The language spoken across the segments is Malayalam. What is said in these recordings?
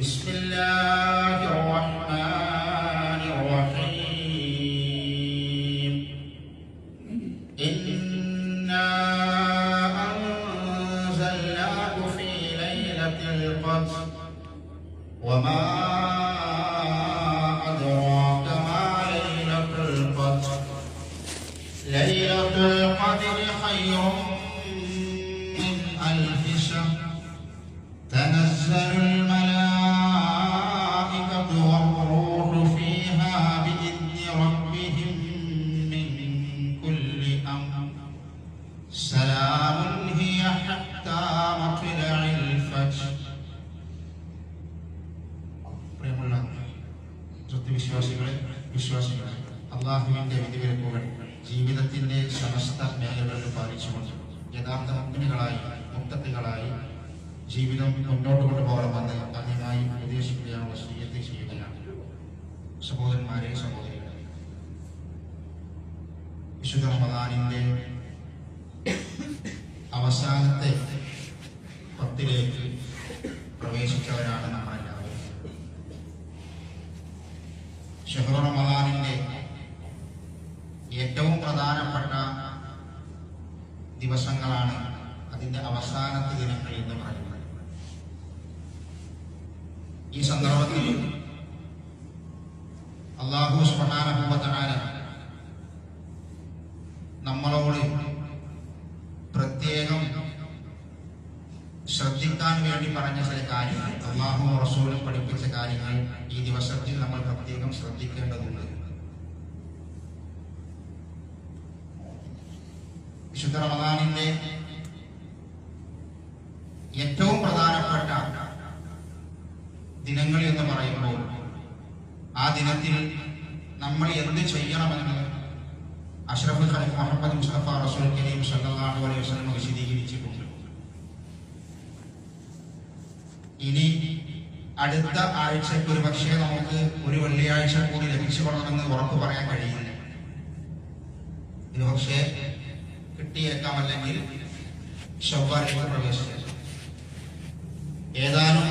بسم الله الرحمن الرحيم إنا أنزلناه في ليلة القدر وما أدراك ما ليلة القدر ليلة القدر خير من ألف شهر تنزل الملائكة والروح فيها بإذن ربهم من كل أمر سلام هي حتى مطلع الفجر. പ്രിയമുള്ള വിശ്വാസികളെ അള്ളാഹുവിന്റെ വിധിവിലക്കുകൾ ജീവിതത്തിന്റെ സമസ്ത മേഖലകളിൽ പാലിച്ചുകൊണ്ട് യഥാർത്ഥ മുത്തഖികളായി ജീവിതം മുന്നോട്ട് കൊണ്ടുപോകണമെന്ന് ആദ്യമായി ഉപദേശിക്കുകയാണ്, വസിയ്യത്ത് ചെയ്യുകയാണ്. സഹോദരന്മാരെ, സഹോദരികളെ, വിശുദ്ധ റമദാനിന്റെ അവസാനത്തെ പത്തിലേക്ക് പ്രവേശിച്ചവരാണ് നമ്മളെല്ലാവരും. ശഹ്റു റമദാനിന്റെ ഏറ്റവും പ്രധാനപ്പെട്ട ദിവസങ്ങളാണ് അതിന്റെ അവസാനത്തെ ദിനങ്ങൾ എന്ന് പറയുന്നത്. ഈ സന്ദർഭത്തിൽ അല്ലാഹു സുബ്ഹാനഹു വ തആല നമ്മളോട് പ്രത്യേകം ശ്രദ്ധിക്കാൻ വേണ്ടി പറഞ്ഞ ചില കാര്യങ്ങൾ, അല്ലാഹു റസൂലും പഠിപ്പിച്ച കാര്യങ്ങൾ ഈ ദിവസത്തിൽ നമ്മൾ പ്രത്യേകം ശ്രദ്ധിക്കേണ്ടതുണ്ട്. വിശുദ്ധ റമദാനിന്റെ ഏറ്റവും പ്രധാനപ്പെട്ട ദിനങ്ങൾ എന്ന് പറയുമ്പോൾ ആ ദിനത്തിൽ നമ്മൾ എന്ത് ചെയ്യണമെന്ന് അഷ്റഫുൽ ഖൽഖ് മുഹമ്മദ് മുസ്തഫ റസൂൽ കരീം സല്ലല്ലാഹു അലൈഹി വസല്ലം വിശദീകരിച്ചിട്ടുണ്ട്. ഇനി അടുത്ത ആഴ്ചക്ക് ഒരു പക്ഷേ നമുക്ക് ഒരു വെള്ളിയാഴ്ച കൂടി ലഭിച്ചു കൊള്ളണമെന്ന് ഉറപ്പ് പറയാൻ കഴിയില്ല. ഇത് പക്ഷേ കിട്ടിയേക്കാം, അല്ലെങ്കിൽ ശവ്വാലിലേക്ക് പ്രവേശിച്ചു. ഏതാനും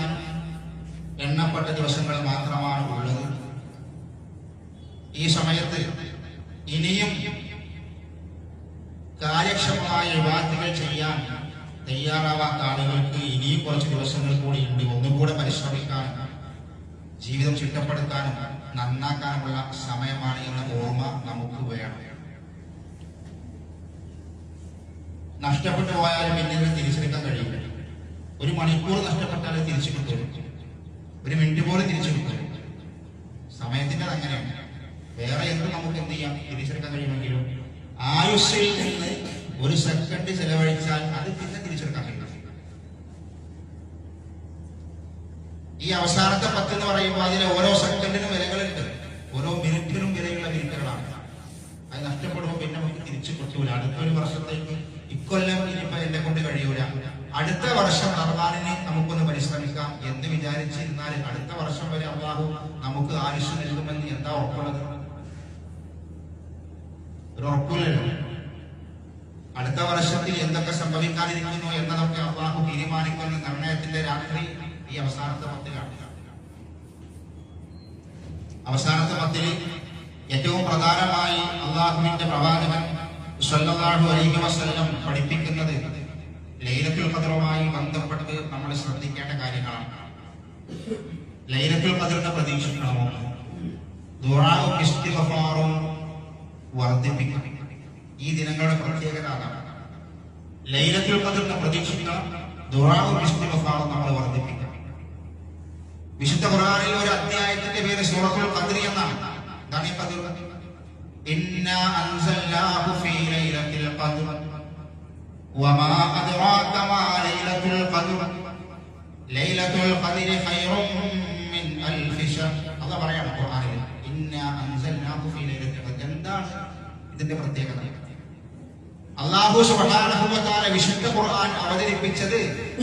എണ്ണപ്പെട്ട ദിവസങ്ങൾ മാത്രമാണ് ഉള്ളത്. ഈ സമയത്ത് ഇനിയും കാര്യക്ഷമമായ ഇബാദത്തുകൾ ചെയ്യാൻ തയ്യാറാവാത്ത ആളുകൾക്ക് ഇനിയും കുറച്ച് ദിവസങ്ങൾ കൂടി ഉണ്ട്. ഒന്നുകൂടെ പരിശ്രമിക്കാനും ജീവിതം ചിട്ടപ്പെടുത്താനും നന്നാക്കാനുമുള്ള സമയമാണ് എന്ന ഓർമ്മ നമുക്ക് വേണം. നഷ്ടപ്പെട്ടു പോയാലും പിന്നീട് തിരിച്ചെടുക്കാൻ കഴിയില്ല. ഒരു മണിക്കൂർ നഷ്ടപ്പെട്ടാലും തിരിച്ചു കിട്ടും, ഒരു മിനിറ്റ് പോലും തിരിച്ചു കിട്ടും. സമയത്തിന്റെ അങ്ങനെയാണ്. വേറെ എന്തും നമുക്ക് എന്ത് ചെയ്യാം, തിരിച്ചെടുക്കാൻ കഴിയുമെങ്കിലും ആയുസ്സിൽ നിന്ന് ഒരു സെക്കൻഡ് ചെലവഴിച്ചാൽ അത് പിന്നെ തിരിച്ചെടുക്കാൻ കഴിയും. ഈ അവസാനത്തെ 10 എന്ന് പറയുമ്പോൾ അതിലെ ഓരോ സെക്കൻഡിനും വിലകളുണ്ട്, ഓരോ മിനിറ്റിനും വിലയുള്ള മിനിറ്റുകളാണ്. അത് നഷ്ടപ്പെടുമ്പോൾ പിന്നെ നമുക്ക് തിരിച്ചു കിട്ടൂല. അടുത്തൊരു വർഷത്തേക്ക് ഇക്കൊല്ലം ഇനിയിപ്പോ എന്നെ കൊണ്ട് കഴിയൂല, അടുത്ത വർഷം റമദാനിന് നമുക്കൊന്ന് പരിശ്രമിക്കാം എന്ന് വിചാരിച്ചിരുന്നാൽ അടുത്ത വർഷം വരെ അല്ലാഹു നമുക്ക് ആയുസ് നൽകുമെന്ന് എന്താ ഉറപ്പുള്ളത്? ഒരു ഉറപ്പില്ലല്ലോ. അടുത്ത വർഷത്തിൽ എന്തൊക്കെ സംഭവിക്കാതിരിക്കുന്നു എന്നതൊക്കെ അല്ലാഹു തീരുമാനിക്കുന്ന നിർണയത്തിന്റെ രാത്രി ഈ അവസാനത്തെ 10-ലാണ്. അവസാനത്തെ 10-ൽ ഏറ്റവും പ്രധാനമായി അല്ലാഹുവിന്റെ പ്രവാചകൻ സ്വല്ലല്ലാഹു അലൈഹി വസല്ലം പഠിപ്പിക്കുന്നത് ലൈലത്തുൽ ഖദ്റുമായി ബന്ധപ്പെട്ട് നമ്മൾ ശ്രദ്ധിക്കേണ്ട കാര്യങ്ങളാണ്. ലൈലത്തുൽ ഖദ്റിനെ പ്രതീക്ഷിക്കണമോ? ദുആഉം ഇസ്തിഗ്ഫാറും വർദ്ധിപ്പിക്കണം. ഈ ദിനങ്ങളുടെ പ്രത്യേകത അതാണ്. ലൈലത്തുൽ ഖദ്റിനെ പ്രതീക്ഷിക്കണം, ദുആഉം ഇസ്തിഗ്ഫാറും നമ്മൾ വർദ്ധിപ്പിക്കണം. വിശുദ്ധ ഖുർആനിൽ ഒരു അധ്യായത്തിന്റെ പേര് സൂറത്തുൽ ഖദ്ർ എന്നാണ്. എന്താണ് ഈ ഖദ്ർ? ഇന്നാ അൻസൽനാഹു ഫീ ലൈലത്തുൽ ഖദ്ർ وما أدراك ما ليلة القدر ليلة القدر خير من ألف شهر. الله പറയാണ് ഖുർആനിൽ ഇന്നാ അൻസൽനാഹു ഫീ ലൈലത്തുൽ ഖദ്ർ. എന്താണ് ഇതിന്റെ പ്രത്യേകത? അല്ലാഹു സുബ്ഹാനഹു വ തആല വിശുദ്ധ ഖുർആൻ അവതരിപ്പിച്ചത്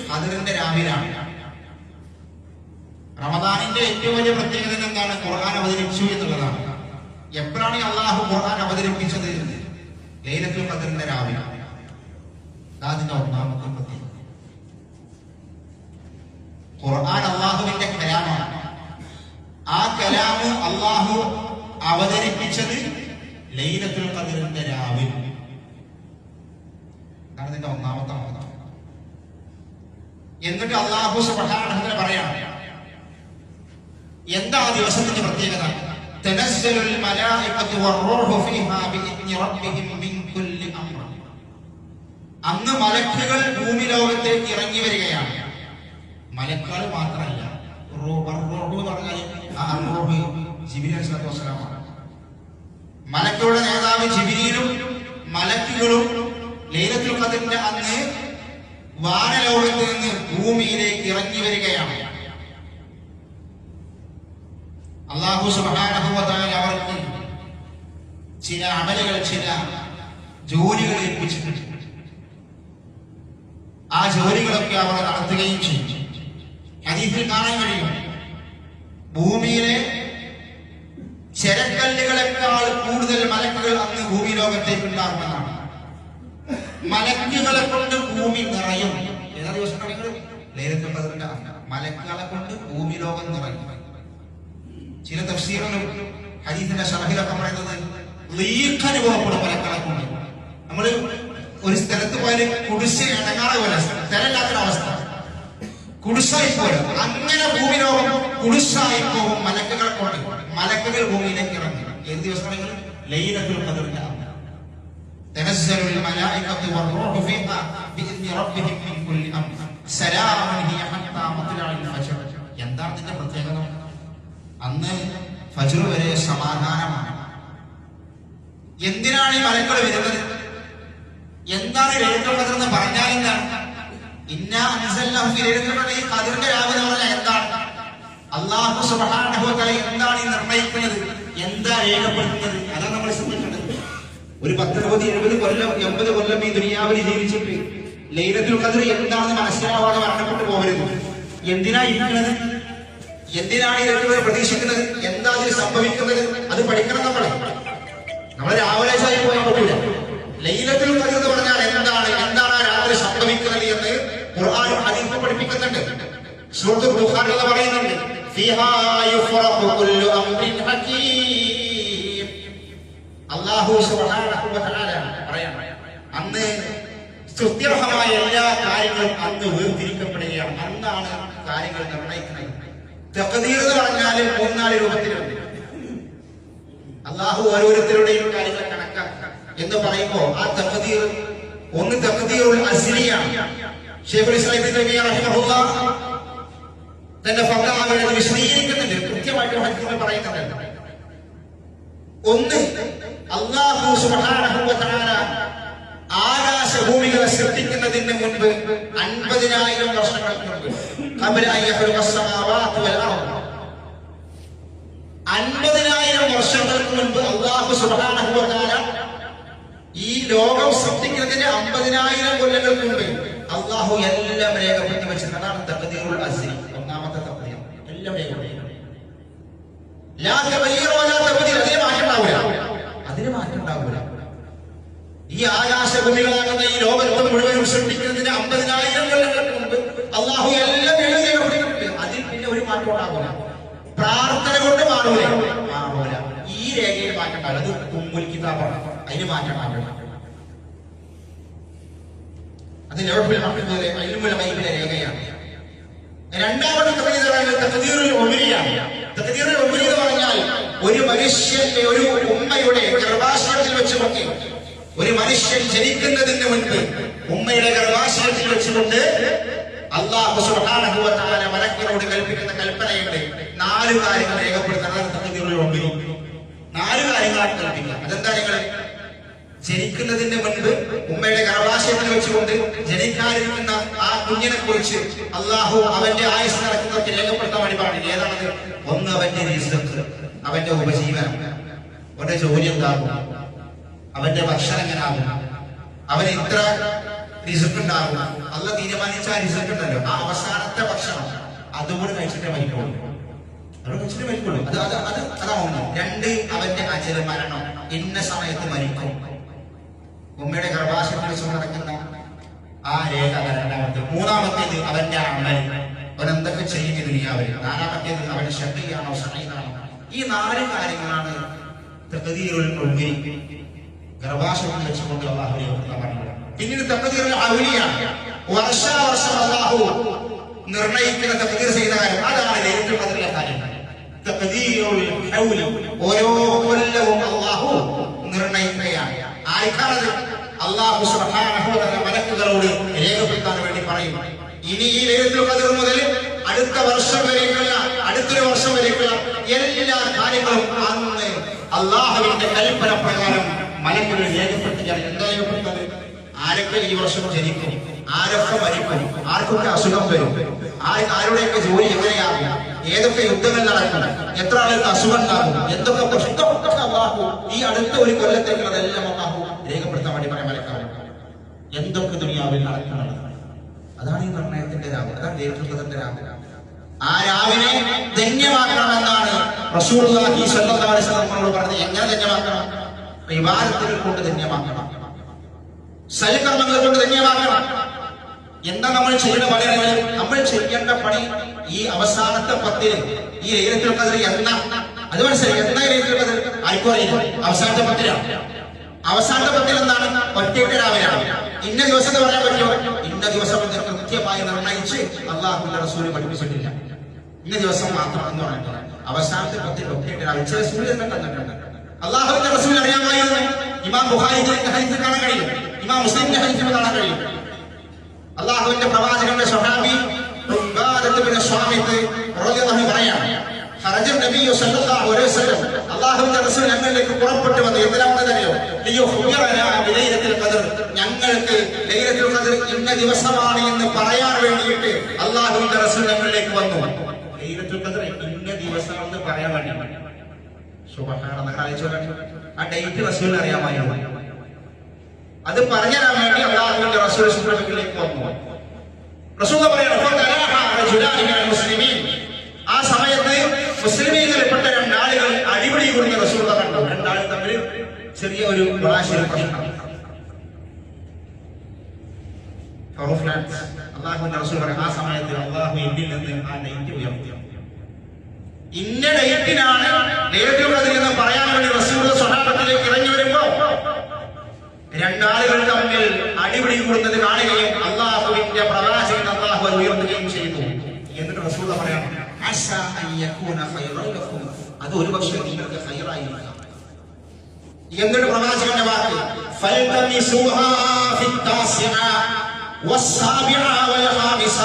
ഖദ്റിന്റെ രാവിലാണ്. റമദാനിന്റെ ഏറ്റവും വലിയ പ്രത്യേകത എന്താണ്? ഖുർആൻ അവതരിപ്പിച്ചു എന്നുള്ളതാണ്. എപ്പോഴാണ് അല്ലാഹു ഖുർആൻ അവതരിപ്പിച്ചത്? ലൈലത്തുൽ ഖദ്റിന്റെ രാവിലാണ്. അതിന്റെ ഒന്നാമത്തെ പ്രത്യേകത ഖുർആൻ അല്ലാഹുവിന്റെ കലാമാണ്. കലാമ് അള്ളാഹു അവതരിപ്പിച്ചത് ലൈലത്തുൽ ഖദ്റിന്റെ രാവിൽ. അതാണ് ഇതിന്റെ ഒന്നാമത്തെ വാദം. എന്നിട്ട് അള്ളാഹു സുബ്ഹാനഹു വ തആല പറയാണ്, എന്താ ദിവസത്തിന്റെ പ്രത്യേകത? തനസ്സലുൽ മലായികത്തു വറൂഹു ഫീഹാ ബിഇദ്നി റബ്ബിഹിം മിൻ കുല്ലി അംർ. അന്ന് മലക്കുകൾ ഭൂമി ലോകത്തേക്ക് ഇറങ്ങി വരികയാണ്. മലക്കുകൾ മാത്രമല്ല, റൂഹ് എന്ന് പറഞ്ഞാൽ ജിബ്രീൽ അലൈഹിസ്സലാത്തു വസ്സലാമാണ്. മലക്കുകളുടെ നേതാവ് ജിബ്രീലും മലക്കുകളും ലൈലത്തുൽ ഖദ്റിന്റെ അന്ന് വാനലോകത്ത് നിന്ന് ഭൂമിയിലേക്ക് ഇറങ്ങി വരികയാണ്. അല്ലാഹു സുബ്ഹാനഹു വ തആല അവർക്ക് ചില അമലുകൾ, ചില ജോലികൾ ഏൽപ്പിച്ചിട്ടുണ്ട്. ആ ജോലികളൊക്കെ അവർ നടത്തുകയും ചെയ്യും. ഹദീസിൽ കാണാൻ കഴിയും, ഭൂമിയിലെ ചെരക്കല്ലുകളെക്കാൾ കൂടുതൽ മലക്കുകൾ അന്ന് ഭൂമി ലോകത്തേക്ക് ഉണ്ടാകുമെന്നാണ്. മലക്കുകളെ കൊണ്ട് ഭൂമി നിറയും. ഏതാ ദിവസം ലൈലത്തുൽ ഖദ്റിന്റെ മലക്കുകളെ കൊണ്ട് ഭൂമി ലോകം നിറയും. ചില തഫ്സീറുകളും ഹദീസിന്റെ ശറഹിലൊക്കെ പറയുന്നത് ലീഖനുഭവപ്പെടും മലക്കുകളെ കൊണ്ട്. നമ്മള് ഒരു സ്ഥലത്ത് പോയാലും കുടിശ്ശി ഇണങ്ങാതെ പോലെ, സ്ഥലമില്ലാത്തൊരവസ്ഥ, കുടിശ്ശായി പോലും. അങ്ങനെ ഭൂമി ലോകം കുടിശ്ശായി പോകും മലക്കുകളെ കൊണ്ട്. മലക്കുകൾ ഭൂമിയിലേക്ക് ഇറങ്ങി. ഏത് ദിവസമാണെങ്കിലും ലൈലത്തുൽ ഖദ്റിന്റെ തനസ്സലുൽ മലായികത്തു വറൂഹു ഫീഹാ ബിഇദ്നി റബ്ബിഹിം മിൻ കുല്ലി അംർ സലാമുൻ ഹിയ ഹത്താ മത്ലഇൽ ഫജ്ർ. എന്താണ് ഇതിന്റെ പ്രത്യേകത? അന്ന് ഫജ്ർ വരെ സമാധാനമാണ്. എന്തിനാണ് ഈ മലക്കുകൾ വരുന്നത്? എന്താണ് ലൈലത്തുൽ ഖദ്ർ എന്ന് പറഞ്ഞാൽ എന്താണ്? ഇന്നാ അൻസൽനാഹു ഫീ ലൈലത്തുൽ ഖദ്ർ. ഈ ഖദ്റിന്റെ രാവ് എന്ന് പറഞ്ഞാൽ എന്താണ്? അല്ലാഹു സുബ്ഹാനഹു വ തആല എന്താണ് ഈ നിർണ്ണയിക്കുന്നത്, എന്താ രേഖപ്പെടുത്തുന്നത്? അതാണ് നമ്മൾ ശ്രദ്ധിക്കേണ്ടത്. ഒരു 10, 20, 70 കൊല്ലം 80 കൊല്ലം ഈ ദുനിയാവിൽ ജീവിച്ചിട്ട് ലൈലത്തുൽ ഖദ്ർ എന്താണെന്ന് മനസ്സിലാവാതെ മരണപ്പെട്ടു പോകരുത്. എന്തിനാ ഇരിക്കുന്നത്? എന്തിനാണ് ഈ പ്രതീക്ഷിക്കുന്നത്? എന്താ അതിൽ സംഭവിക്കുന്നത്? അത് പഠിക്കണം. നമ്മൾ രാവിലെ പോയാൽ പറ്റില്ല. ലൈലത്തുൽ ഖദ്ർ എന്ന് പറഞ്ഞാൽ എന്താണ് ആ രാത്രി സംഭവിക്കുന്നത് എന്ന് ഖുർആനും ഹദീസും പഠിപ്പിക്കുന്നുണ്ട്. സൂറത്തുൽ ബുഖാരിയിൽ പറയുന്നുണ്ട്, ഫീഹാ യുഫറഖു കുല്ലു അംറിൻ ഹകീം. അല്ലാഹു സുബ്ഹാനഹു വ തആല പറയാണ്, അന്ന് സ്തുത്യർഹമായ എല്ലാ കാര്യങ്ങളും അന്ന് വേർതിരിക്കപ്പെടുകയാണ്. അന്നാണ് കാര്യങ്ങൾ നിർണ്ണയിക്കുന്നത്. തഖ്ദീർ എന്ന് പറഞ്ഞാൽ 3-4 രൂപത്തിലുണ്ട്. അല്ലാഹു ഓരോരുത്തരുടെയും കാര്യങ്ങൾ കണക്കാക്കുക എന്ന് പറയുമ്പോൾ ആ തഖ്ദീർ ഒന്ന് തഖ്ദീറുൽ അസ്ലിയാണ്. ശൈഖുൽ ഇസ്ലാം ഇബ്നു തൈമിയ്യ റഹിമഹുല്ലാഹ് തന്റെ ഫത്വാവിൽ അത് വിശദീകരിക്കുന്നുണ്ട്. കൃത്യമായിട്ട് ഹദീസിൽ പറയുന്നുണ്ട്. ഒന്ന്, അല്ലാഹു സുബ്ഹാനഹു വ തആല ആകാശഭൂമികളെ സൃഷ്ടിക്കുന്നതിന് മുൻപ് 50,000 വർഷങ്ങൾക്ക് മുൻപ്, ഖബല അൻ യഖ്ലുഖ അസ്സമാവാതി വൽ അർദ്, 50,000 വർഷങ്ങൾക്ക് മുൻപ് അല്ലാഹു സുബ്ഹാനഹു വ തആല ഈ ലോകം സൃഷ്ടിക്കുന്നതിന് 50,000 കൊല്ലങ്ങൾക്ക് മുൻപ് അല്ലാഹു എല്ലാം രേഖപ്പെടുത്തി വെച്ചിട്ടുണ്ട്. അതാണ് തഖ്ദീറുൽ അസ്ലി. ഒന്നാമത്തെ തഖ്ദീർ എല്ലാം രേഖപ്പെടുത്തി. ലാ തഗ്യീറ വലാ തബ്ദീൽ. അതിന് മാറ്റം ഉണ്ടാവില്ല. ഈ ആകാശഭൂമികളാകുന്ന ഈ ലോകത്തെ മുഴുവനും സൃഷ്ടിക്കുന്നതിന് 50,000 കൊല്ലങ്ങൾക്ക് മുൻപ് അല്ലാഹു എല്ലാം രേഖപ്പെടുത്തിയിട്ടുണ്ട്. അതിൽ പിന്നെ ഒരു മാറ്റം ഉണ്ടാവില്ല. പ്രാർത്ഥന കൊണ്ട് മാറൂല. ഈ രേഖയിൽ മാറ്റം ഉണ്ടാവില്ല. അത് ഉമ്മുൽ കിതാബാണ്. അതിന് മാറ്റം ഉണ്ടാവില്ല. അത് ലൗഹുൽ മഹ്ഫൂദിലെ ഇൽമുൽ ഗൈബിലെ രേഖയാണ്. രണ്ടാമത്തെ തഖ്ദീറുൽ ഉമരിയാണ്. തഖ്ദീറുൽ ഉമരി എന്ന് പറഞ്ഞാൽ ഒരു മനുഷ്യന്റെ, ഒരു ഉമ്മയുടെ ഗർഭാശയത്തിൽ വെച്ചുകൊണ്ട്, ഒരു മനുഷ്യൻ ജനിക്കുന്നതിന് മുൻപ് ഉമ്മയുടെ ഗർഭാശയത്തിൽ വെച്ചുകൊണ്ട് അല്ലാഹു സുബ്ഹാനഹു വ തആല മലക്കുകളോട് കൽപ്പിക്കുന്ന കൽപ്പനയുണ്ട്. 4 കാര്യങ്ങൾ രേഖപ്പെടുത്തുന്നത് തഖ്ദീറുൽ ഉമരി. 4 കാര്യങ്ങളാണ് കൽപ്പിക്കുക. അതെന്താ? നിങ്ങൾ ജനിക്കുന്നതിന് മുൻപ് ഉമ്മയുടെ ഗർഭാശയത്തിൽ വെച്ചുകൊണ്ട് ജനിക്കാതിരിക്കുന്ന ആ കുഞ്ഞിനെ കുറിച്ച് അല്ലാഹു അവന്റെ ആയുസ് നടക്കുന്നവർക്ക് രേഖപ്പെടുത്താൻ വേണ്ടി പറഞ്ഞു. ഏതാണത്? ഒന്ന്, അവന്റെ റിസ്ക്, അവന്റെ ഉപജീവനം, അവന്റെ ജോലി എന്താകും, അവന്റെ ഭക്ഷണം എങ്ങനാകും, അവന് ഇത്ര റിസ്ക് ഉണ്ടാകും. അല്ല തീരുമാനിച്ച ആ റിസ്ക് ഉണ്ടല്ലോ, ആ അവസാനത്തെ ഭക്ഷണം അതുകൂടി കഴിച്ചിട്ടേ മരിക്കുള്ളൂ. അത് കഴിച്ചിട്ടേ മരിക്കുള്ളൂ. അതാണ് 2, അവന്റെ അജൽ, മരണം, ഇന്ന സമയത്ത് മരിക്കും. ഉമ്മയുടെ ഗർഭാശയത്തിൽ വെച്ച് നടക്കുന്ന ആ രേഖ 2. മൂന്നാമത്തേത് അവന്റെ അമൽ, അവൻ എന്തൊക്കെ ചെയ്യും ദുനിയാവിൽ. 4-മത്തേത് അവന്റെ ശക്തിയാണോ സഹീദാണോ, ഈ 4 കാര്യങ്ങളാണ് തഖ്ദീറുൽ ഉംരി ഗർഭാശയത്തിൽ വെച്ചുകൊണ്ട് അല്ലാഹു പറയുന്നത്. പിന്നീട് തഖ്ദീറുൽ ഔലിയാണ്, വർഷം അല്ലാഹു നിർണയിക്കുന്ന തഖ്ദീർ ചെയ്ത കാര്യം, അതാണ് ലൈലത്തുൽ ഖദ്റിലെ കാര്യം. തഖ്ദീറുൽ ഹൗലി, ഓരോ കൊല്ലവും അല്ലാഹു നിർണയിക്കുകയാണ്. ആർക്കാണത്? അല്ലാഹു സുബ്ഹാനഹു വ തആല മലക്കുകളോട് രേഖപ്പെടുത്താൻ വേണ്ടി പറയും. ഇനി ഈ ലൈലത്തുൽ ഖദ്ർ മുതൽ അടുത്ത വർഷം വരേക്കുള്ള, അടുത്തൊരു വർഷം വരേക്കുള്ള എല്ലാ കാര്യങ്ങളും അന്ന് അല്ലാഹുവിന്റെ കൽപ്പന പ്രകാരം മലക്കുകൾ രേഖപ്പെടുത്തുകയാണ്. എന്താ രേഖപ്പെടുത്തുന്നത്? ആരൊക്കെ ഈ വർഷം ജനിക്കും, ആരൊക്കെ മരിക്കും, ആർക്കൊക്കെ അസുഖം വരും, ആരുടെയൊക്കെ ജോലി എങ്ങനെയാകും, ഏതൊക്കെ യുദ്ധങ്ങൾ നടക്കും, എത്ര ആളുകൾക്ക് അസുഖം ഉണ്ടാകും, എന്തൊക്കെ പ്രശ്നമൊക്കെ അല്ലാഹു ഈ അടുത്ത ഒരു കൊല്ലത്തേക്കുള്ളതെല്ലാം അല്ലാഹു രേഖപ്പെടുത്താൻ വേണ്ടി പറയാൻ മലക്കാണ്. എന്തൊക്കെ ദുനിയാവിൽ നടക്കുന്നത്, അതാണ് ഈ നിർണയത്തിന്റെ രാവ്, അതാണ് ലൈലത്തുൽ ഖദ്റിന്റെ രാവ്. ആ രാവിനെ ധന്യമാക്കണമെന്നാണ് റസൂലുള്ളാഹി സ്വല്ലല്ലാഹു അലൈഹി വസല്ലം നമ്മളോട് പറഞ്ഞത്. എങ്ങനെ ധന്യമാക്കണം? ഇബാദത്തുകൾ കൊണ്ട് ധന്യമാക്കണം, സൽക്കർമ്മങ്ങൾ കൊണ്ട് ധന്യമാക്കണം. എന്താ നമ്മൾ ചെയ്യേണ്ട പണി? നമ്മൾ ചെയ്യേണ്ട പണി ഈ അവസാനത്തെ 10 ഈ ലൈലത്തുൽ ഖദ്ർ എന്നാ, അത് മനസ്സിലായി. എന്നാ ലൈലത്തുൽ ഖദ്ർ ആർക്കും അറിയില്ല. അവസാനത്തെ 10 അവസാനത്തെ 10 എന്താണ്? ഒറ്റയ്ക്ക് രാവിലാണ്. ഇന്ന ദിവസം എന്ന് പറയാൻ പറ്റുമോ? ഇന്ന ദിവസം കൃത്യമായി നിർണയിച്ച് അല്ലാഹുവിന്റെ റസൂൽ പഠിപ്പിച്ചിട്ടില്ല. ഇന്ന ദിവസം മാത്രം എന്ന് പറഞ്ഞിട്ട് അവസാനത്തെ 10 ഒറ്റയ്ക്ക് രാവിലെ ചില സൂര്യൻ കണ്ടിട്ടുണ്ട്. അല്ലാഹുവിന്റെ റസൂൽ അറിയാമായിരുന്നു. ഇമാം ബുഖാരിയുടെ ഹദീസ് കാണാൻ കഴിയും, ഇമാം മുസ്ലിമിന്റെ ഹദീസ് കാണാൻ കഴിയും. അല്ലാഹുവിന്റെ പ്രവാചകന്റെ സ്വഹാബി ഉബാദത്ത് ബിൻ സ്വാമിത്ത് റളിയല്ലാഹു അൻഹു പറയാണ്, ഖറജ നബി സല്ലല്ലാഹു അലൈഹി വസല്ലം, അല്ലാഹുവിന്റെ റസൂൽ ഞങ്ങളിലേക്ക് പുറപ്പെട്ടു വന്നു. എന്തിനാണെന്നറിയോ? ലിയുഖ്ബിറനാ ബിലൈലത്തുൽ ഖദ്ർ, ഞങ്ങൾക്ക് ലൈലത്തുൽ ഖദ്ർ ഇന്ന ദിവസമാണ് എന്ന് പറയാൻ വേണ്ടിയിട്ട് അല്ലാഹുവിന്റെ റസൂൽ ഞങ്ങളിലേക്ക് വന്നു. ലൈലത്തുൽ ഖദ്ർ ഇന്ന ദിവസം എന്ന് പറയാൻ വേണ്ടി. സുബ്ഹാനല്ലാഹ്, ആ ഡേറ്റ് റസൂലിന് അറിയാമായിരുന്നു. അത് പറഞ്ഞുതരാൻ വേണ്ടി അല്ലാഹുവിന്റെ റസൂൽ സുബ്ഹാനല്ലാഹിലേക്ക് വന്നു. റസൂൽ പറയുന്നു, ആ സമയത്ത് മുസ്ലിമീങ്ങളിൽപ്പെട്ട 2 ആളുകൾ അടിപിടി കൂടുന്ന റസൂൽ കണ്ടു. 2 ആളുകൾ തമ്മിൽ ചെറിയ ഒരു പ്രശ്നം. അല്ലാഹുവിന്റെ റസൂൽ പറയും, ആ സമയത്ത് അല്ലാഹു എന്നിൽ നിന്ന് ആ ഡേറ്റ് ഉയർത്തി. ഇന്ന ഡേറ്റിനാണ് ലൈലത്തുൽ ഖദ്ർ എന്ന് പറയാൻ വേണ്ടി റസൂലുള്ളാഹി സ്വഹാബത്തിലേക്ക് ഇറങ്ങി വരുമ്പോ 2 ആളുകൾ തമ്മിൽ അടിപിടി കൂടുന്നത് കാണുകയും അല്ലാഹുവിന്റെ പ്രവാചകൻ അല്ലാഹു ഉയർത്തുകയും ചെയ്തു. എന്നിട്ട് റസൂലുള്ളാഹി പറയാണ്, അസാ അൻ യകൂന ഖൈറൻ ലക്കും, അത് ഒരുപക്ഷേ നിങ്ങൾക്ക് ഖൈറായിരിക്കാം. എന്നിട്ട് പ്രവാചകന്റെ വാക്ക്, ഫൽതമിസുഹാ ഫിത്താസിഅ വസ്സാബിഅ വൽ ഖാമിസ,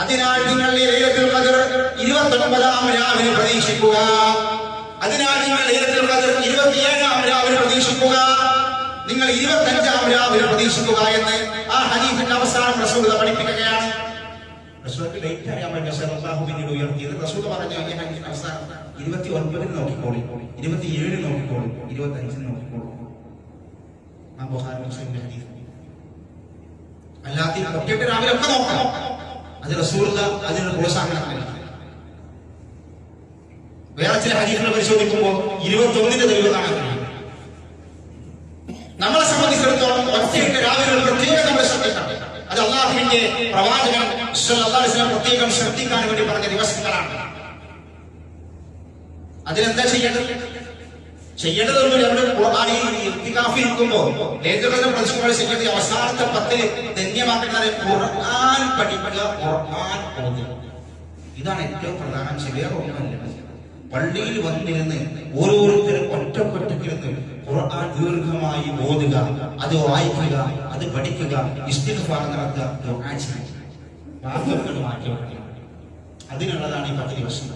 അതിനാൽ നിങ്ങൾ ലൈലത്തുൽ ഖദ്ർ 29-ാം രാവിലെ പ്രതീക്ഷിക്കുക. അതിനാൽ നിങ്ങൾ ലൈലത്തുൽ ഖദ്ർ 27-ാം രാവിലെ പ്രതീക്ഷിക്കുക. നിങ്ങൾ 25-ാം രാവിലെ പ്രതീക്ഷിക്കുക എന്ന് ആ ഹദീസിന്റെ അവസാനം റസൂൽ പഠിപ്പിക്കുകയാണ്. റസൂലിന്റെ ഡേറ്റ് അറിയാൻ വേണ്ടി അല്ലാഹു പിന്നീട് ഉയർത്തിയത്. റസൂൽ പറഞ്ഞു, ഈ ഹദീസിന്റെ അവസാനം 29-ന് നോക്കിക്കോളി, 27-ന് നോക്കിക്കോളി, 25-ന് നോക്കിക്കോളി. ആ ബുഖാരി മുസ്ലിമിന്റെ ഹദീസ്. അല്ലാതെ ഒറ്റയ്ക്ക് രാവിലെ ഒക്കെ നോക്കണം, അത് റസൂലുള്ളാഹി അതിനൊരു പ്രോത്സാഹനമല്ല. വേറെ ചില ഹദീസുകൾ പരിശോധിക്കുമ്പോൾ 21-ന്റെ തെളിവ് കാണാൻ കഴിയും. നമ്മളെ സംബന്ധിച്ചിടത്തോളം ഒറ്റയ്ക്ക് രാവിലെ പ്രത്യേകം നമ്മൾ ശ്രദ്ധിക്കണം. അത് അല്ലാഹുവിന്റെ പ്രവാചകൻ സ്വല്ലല്ലാഹു അലൈഹി വസല്ലം പ്രത്യേകം ശ്രദ്ധിക്കാൻ വേണ്ടി പറഞ്ഞ ദിവസങ്ങളാണ്. അതിനെന്താ ചെയ്യേണ്ടത്? ചെയ്യേണ്ടതൊന്നുമില്ല. നമ്മൾ ഖുർആനിൽ ഇത്തികാഫിൽ ഇരിക്കുമ്പോൾ ലൈലത്തുൽ ഖദ്ർ പ്രതീക്ഷിക്കുമ്പോൾ ചെയ്യേണ്ടത് അവസാനത്തെ 10 ധന്യമാക്കുന്നത് ഖുർആൻ പഠിക്കുക, ഖുർആൻ ഓതുക. ഇതാണ് ഏറ്റവും പ്രധാനം. വേറെ ഒന്നുമല്ല. പള്ളിയിൽ വന്നിരുന്ന് ഓരോരുത്തരും ഒറ്റക്കൊറ്റക്കിരുന്ന് ഖുർആൻ ദീർഘമായി ഓതുക, അത് വായിക്കുക, അത് പഠിക്കുക, ഇസ്തിഗ്ഫാർ നടത്തുക, ദുആ ചെയ്യുക, പാപങ്ങൾ മാറ്റി വെക്കുക. അതിനുള്ളതാണ് ഈ 10 ദിവസം.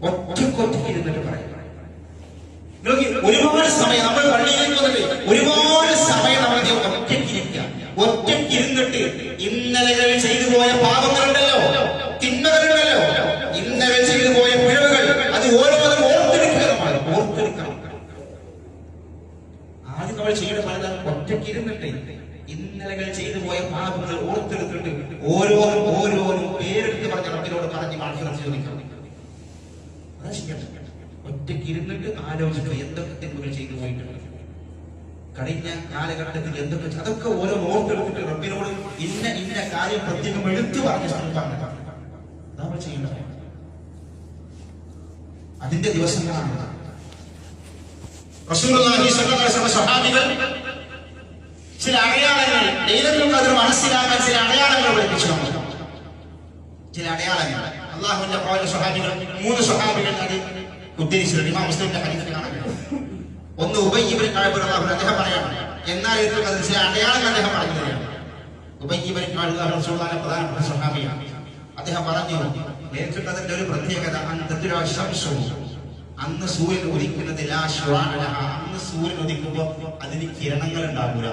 ഒറ്റക്കൊറ്റക്കിരുന്നിട്ട് പറയുക. ഒരുപാട് സമയം നമ്മൾ പള്ളിയിലേക്ക് വന്നിട്ട് ഒരുപാട് സമയം നമ്മൾ ഒറ്റയ്ക്കിരിക്കുക. ഒറ്റയ്ക്കിരുന്നിട്ട് ഇന്നലെ ചെയ്തു പോയ പാപങ്ങളുണ്ടല്ലോ, തിന്മകളുണ്ടല്ലോ, ഇന്നലെ ചെയ്തു പോയ പിഴവുകൾ, അത് ഓരോന്നും ഓർത്തെടുക്കുക. നമ്മൾ ഓർത്തെടുക്കണം. ആദ്യം നമ്മൾ ചെയ്യേണ്ട പലതാണ് ഒറ്റയ്ക്കിരുന്നിട്ട് ഇന്നലകൾ ചെയ്തു പോയ പാപങ്ങൾ ഓർത്തെടുത്തിട്ട് ഓരോന്നും പേരെടുത്ത് പറഞ്ഞ റബ്ബിനോട് പറഞ്ഞ് മാഫിറ ചോദിക്കണം. അതാ ചെയ്യേണ്ടത്. ഒറ്റയ്ക്കിരുന്നിട്ട് ആലോചിക്കുക, എന്തൊക്കെ തിന്മകൾ ചെയ്തു പോയിട്ടുണ്ട്, കഴിഞ്ഞ കാലഘട്ടത്തിൽ എന്തൊക്കെ, അതൊക്കെ ഓരോ ഓർത്തെടുത്തിട്ട് റബ്ബിനോട് ഇന്ന കാര്യം പ്രത്യേകം എടുത്തു പറഞ്ഞ സ്ഥലത്താണ് നമ്മൾ ചെയ്യേണ്ടത്. അതിന്റെ ദിവസങ്ങളാണ്. റസൂലുള്ളാഹി സ്വല്ലല്ലാഹു അലൈഹി വസല്ലം സ്വഹാബികൾ ചില അടയാളങ്ങൾ ലൈലത്തുൽ ഖദ്ർ മനസ്സിലാക്കാൻ ചില അടയാളങ്ങൾ പഠിപ്പിച്ചു. ചില അടയാളങ്ങൾ അല്ലാഹുവിന്റെ പ്രവാചക സ്വഹാബികൾ 3 സ്വഹാബികൾ അത് ഉദ്ധരിച്ചിട്ടുണ്ട്. ഇമാം മുസ്ലിമിന്റെ ഹദീസിൽ കാണാൻ കഴിയും. ഒന്ന് ഉബയ്യ് ഇബ്നു കഅബ് റളിയല്ലാഹു അൻഹു അദ്ദേഹം പറയാണ്, എന്നാൽ ലൈലത്തുൽ ഖദ്ർ ചില അടയാളങ്ങൾ അദ്ദേഹം പറഞ്ഞതാണ്. ഉബയ്യ് ഇബ്നു കഅബ് റസൂലുള്ളാഹിയുടെ പ്രധാനപ്പെട്ട സ്വഹാബിയാണ്. അദ്ദേഹം പറഞ്ഞു, ലൈലത്തുൽ ഖദ്റിന്റെ ഒരു പ്രത്യേകത അന്തത്തുൽ ശംസു, അന്ന് സൂര്യൻ ഉദിക്കുന്നത് ലാ ശുആഅ ലഹാ, അന്ന് സൂര്യൻ ഉദിക്കുമ്പോൾ അതിന് കിരണങ്ങൾ ഉണ്ടാവില്ല.